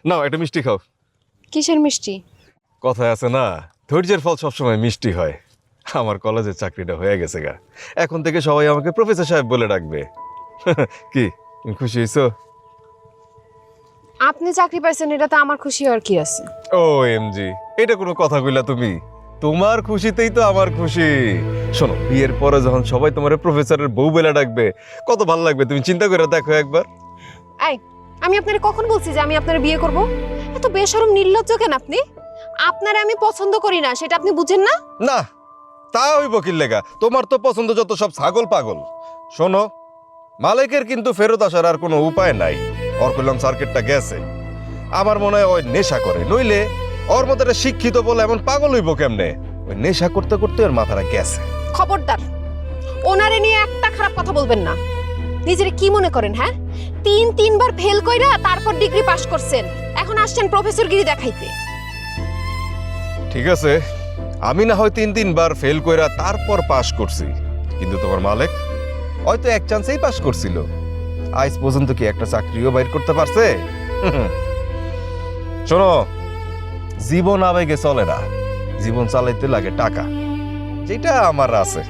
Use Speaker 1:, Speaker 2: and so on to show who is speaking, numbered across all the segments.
Speaker 1: নাও একটা মিষ্টি খাও।
Speaker 2: কিসের মিষ্টি?
Speaker 1: কথায় আছে না, ধৈর্যের ফল সবসময় মিষ্টি হয়। আমার কলেজের চাকরিটা হয়ে গেছে গা, এখন থেকে সবাই আমাকে প্রফেসর সাহেব বলে ডাকবে। কি তুমি খুশি হয়েছো?
Speaker 2: আপনি চাকরি পাইছেন এটা তো আমার খুশি হওয়ার কি আছে?
Speaker 1: ও এমজি, এটা কোনো কথা কইলা তুমি? তোমার খুশিতেই তো আমার খুশি। শোনো, বিয়ের পরে যখন সবাই তোমার প্রফেসরের বউ বেলা ডাকবে, কত ভালো লাগবে তুমি চিন্তা করে দেখো একবার।
Speaker 2: এই, আমি আপনারে কখন বলছি যে আমি আপনারে বিয়ে করব? এত বেশরম নির্লজ্জ কেন আপনি? আপনারে আমি পছন্দ করি না সেটা আপনি বুঝেন না?
Speaker 1: না, তা হইব কি লেগা? তোমার তো পছন্দ যত সব ছাগল পাগল। শোনো, মালিকের কিন্তু ফেরত আসার আর কোনো উপায় নাই। ওর কইলাম সার্কিটটা গেছে। আমার মনে হয় ওই নেশা করে, নইলে ওর মতো একটা শিক্ষিত বলে এমন পাগল হইব কেমনে? ওই নেশা করতে করতে ওর মাথাটা গেছে।
Speaker 2: খবরদার, ওনারে নিয়ে একটা খারাপ কথা বলবেন না। নিজেরে কি মনে করেন হ্যাঁ? তিনবার ফেল কইরা তারপর ডিগ্রি পাশ করছেন, এখন আসছেন প্রফেসরগিরি দেখাইতে।
Speaker 1: ঠিক আছে, আমি না হয় তিনবার ফেল কইরা তারপর পাশ করছি, কিন্তু তোমার মালিক হয়তো এক চান্সেই পাশ করছিল। আজ পর্যন্ত কি একটা চাকরিও বাইর করতে পারছে? শোনো, জীবন আবেগে চলে না, জীবন চালাইতে লাগে টাকা, যেটা আমার আছে।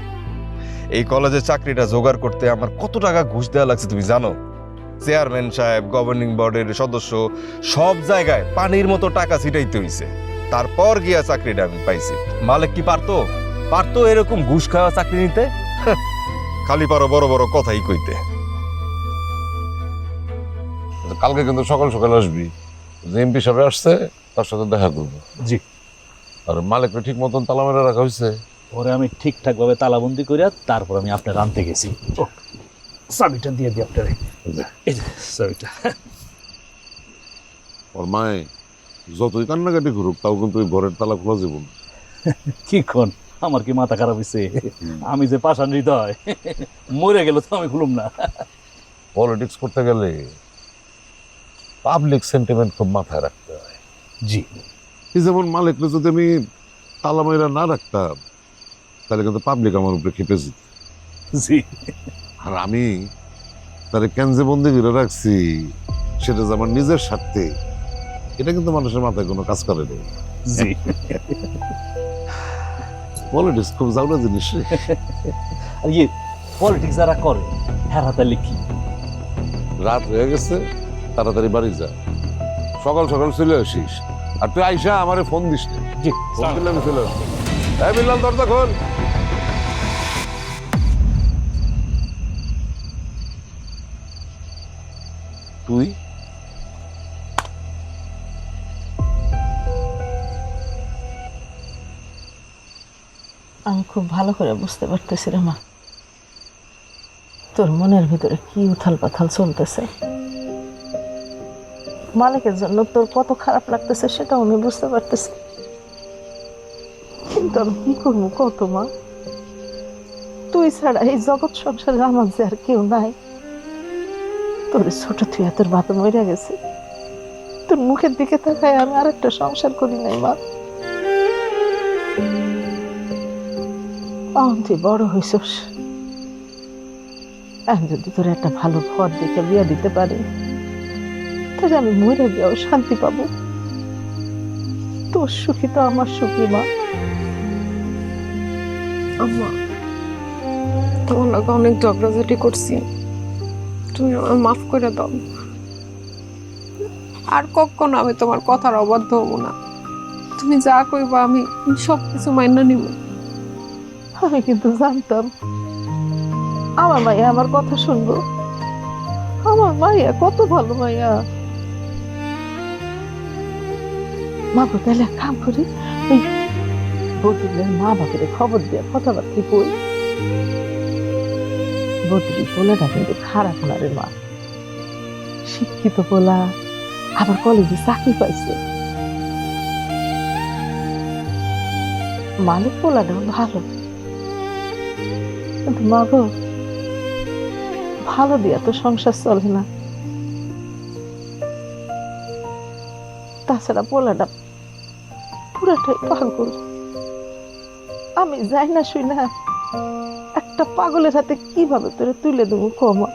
Speaker 1: এই কলেজের চাকরিটা জোগাড় করতে আমার কত টাকা ঘুষ দেওয়া লাগছে তুমি জানো? চেয়ারম্যান সাহেব, গভর্নিং বোর্ডের সদস্য, সব জায়গায় পানির মতো টাকা ছিটাইতে হইছে, তারপর গিয়া চাকরিটা আমি পাইছি। মালিক কি পারতো এরকম ঘুষ খাওয়া চাকরি নিতে? খালি পারো বড় বড় কথাই কইতে।
Speaker 3: কালকে কিন্তু সকাল সকাল আসবি, যে এমপি সাহেব আসছে তার সাথে দেখা করবো।
Speaker 4: জি,
Speaker 3: আর মালিককে ঠিক মতন তালা মেরে রাখা হয়েছে।
Speaker 4: ওরে আমি ঠিকঠাক ভাবে তালাবন্দি করিয়া তারপর আমি আপনার আনতে গেছি। ও, চাবিটা দিয়ে দিই আপনারে। এই যে চাবিটা।
Speaker 3: ওর মায়ে যতই কান্নাকাটি করুক তাও কিন্তু ওই ঘরের তালা খোলা যাব না।
Speaker 4: কি কোন, আমার কি মাথা খারাপ হয়েছে? আমি যে পাষাণ হৃদয়, মরে গেল তো আমি খুলুম না।
Speaker 3: পলিটিক্স করতে গেলে পাবলিক সেন্টিমেন্ট খুব মাথায় রাখতে হয়।
Speaker 4: জি,
Speaker 3: এই যেমন মালিককে যদি আমি তালা মেরা না রাখতাম তাহলে কিন্তু পাবলিক আমার উপরে খেপে যেত।
Speaker 4: জি,
Speaker 3: আর আমি তারে কেনজে বন্দি করে রাখছি সেটা যে আমার নিজের স্বার্থে, এটা কিন্তু মানুষের মাথায় কোনো কাজ করে নেই।
Speaker 4: জি।
Speaker 3: পলিটিক্স খুব জাউলা জিনিস রে।
Speaker 4: আর ইয়ে পলিটিক্স যারা করে হ্যাঁ হাতালে কি?
Speaker 3: রাত হয়ে গেছে, তাড়াতাড়ি বাড়ি যা, সকাল সকাল চলে আসিস। আর তুই আইসা আমারে ফোন দিস না।
Speaker 4: জি,
Speaker 3: ফোন দিলে আমি চলে আসবো। হ্যাঁ বিল্লাল, দরজা খোল। তুই
Speaker 5: আমি খুব ভালো করে বুঝতে পারতেছি রে মা, তোর মনের ভিতরে কি উথাল পাথাল চলতেছে। মালিকের জন্য তোর কত খারাপ লাগতেছে সেটাও আমি বুঝতে পারতেছি, কিন্তু আমি কি করবো কত মা? তুই ছাড়া এই জগৎ সংসারে আমার যে আর কেউ নাই। তোর ছোট তুই তোর বাপে মরে গেছে, তোর মুখের দিকে তাকায় আমি আর একটা সংসার করি নাই মা। তুই বড় হইছস, আমি যদি তোর একটা ভালো ঘর দেখে বিয়ে দিতে পারি তাহলে আমি মরে গিয়েও শান্তি পাবো। তোর সুখী তো আমার সুখী মা।
Speaker 2: আম্মা, তোমার লগে অনেক ঝগড়াঝাটি করছি, তুমি আমার মাফ করে দাও। আর কখনো আমি তোমার কথার অবাধ্য হবো না। তুমি যা কইবা আমি সবকিছু মাইনা নিব।
Speaker 5: আমি কিন্তু জানতাম আমার মাইয়া আমার কথা শুনবো। আমার মাইয়া কত ভালো মাইয়া। মা গো, তাহলে এক কাম করি, ওই বদরুলের মা বাপের খবর দিয়ে কথাবার্তা কই। বদরুল পোলাটা কিন্তু খারাপ না রে মা, শিক্ষিত পোলা, আবার কলেজে চাকরি পাইছে। মালিক পোলাটাও ভালো, কিন্তু মা গো, ভালো দিয়া তো সংসার চলে না। তাছাড়া পোলাটা পুরাটাই পাগল। আমি যাই না শুই না একটা পাগলের হাতে কিভাবে তোরে তুলে দেবো কমা?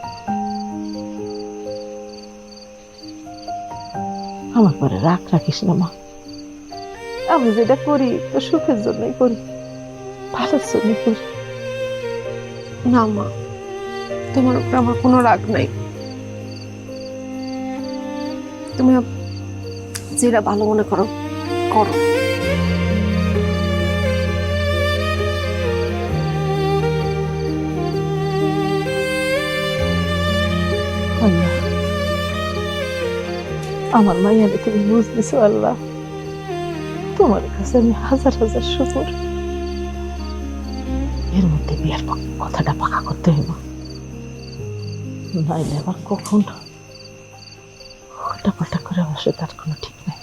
Speaker 5: আমার আমার পরে রাগ রাখিস না মা। আমি যেটা করি তো সুখের জন্যই করি, ভালোর জন্যই করি।
Speaker 2: না মা, তোমার উপর আমার কোনো রাগ নাই। তুমি যেটা ভালো মনে করো করো।
Speaker 5: আল্লাহ, আমার মাইয়াকে তুমি বুঝ দিছো আল্লাহ, তোমার কাছে আমি হাজার হাজার শুকর। এর মধ্যে বিয়ের কথাটা পাকা করতে হইব, নাইলে আবার কখন উল্টা পাল্টা করে বসে তার কোনো ঠিক নাই।